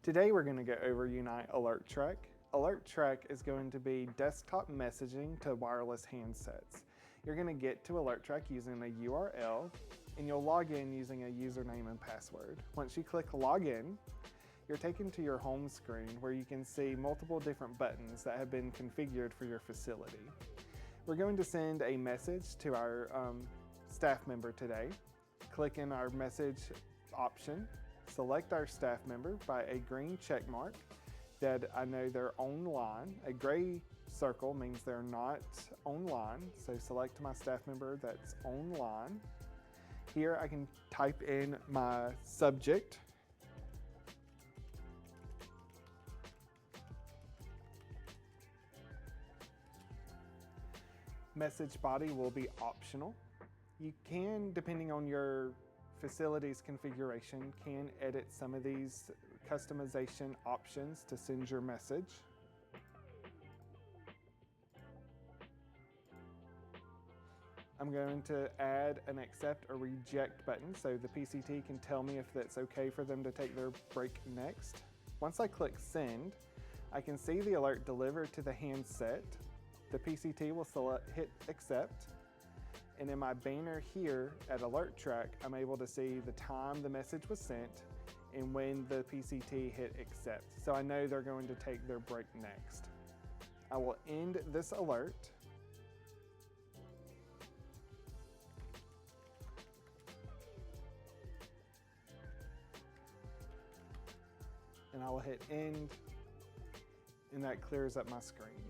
Today we're going to go over Use AlertTrac. AlertTrac is going to be desktop messaging to wireless handsets. You're going to get to AlertTrac using a URL, and you'll log in using a username and password. Once you click Login, you're taken to your home screen where you can see multiple different buttons that have been configured for your facility. We're going to send a message to our staff member today. Click in our message option. Select our staff member by a green check mark that I know they're online. A gray circle means they're not online, so select my staff member that's online. Here I can type in my subject. Message body will be optional. You can, depending on your facility's configuration, can edit some of these customization options to send your message. I'm going to add an accept or reject button so the PCT can tell me if that's okay for them to take their break next. Once I click send, I can see the alert delivered to the handset. The PCT will hit accept. And in my banner here at AlertTrac, I'm able to see the time the message was sent and when the PCT hit accept. So I know they're going to take their break next. I will end this alert. And I will hit end, and that clears up my screen.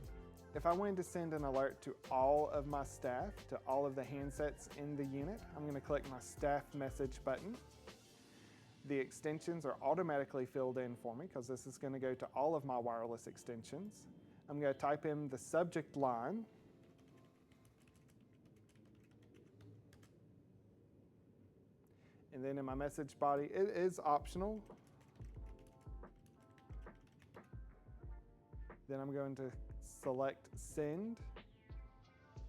If I wanted to send an alert to all of my staff, to all of the handsets in the unit, I'm going to click my staff message button. The extensions are automatically filled in for me because this is going to go to all of my wireless extensions. I'm going to type in the subject line. And then in my message body, it is optional. Then I'm going to select send.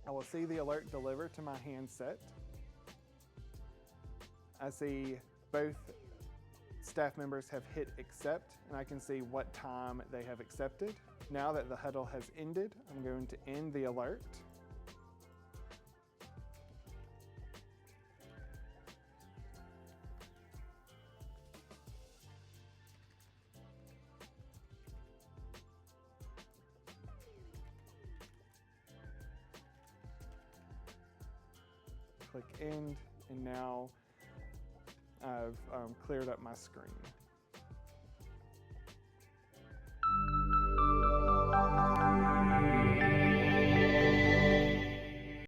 I will see the alert deliver to my handset. I see both staff members have hit accept, and I can see what time they have accepted. Now that the huddle has ended, I'm going to end the alert. Click end, and now I've cleared up my screen.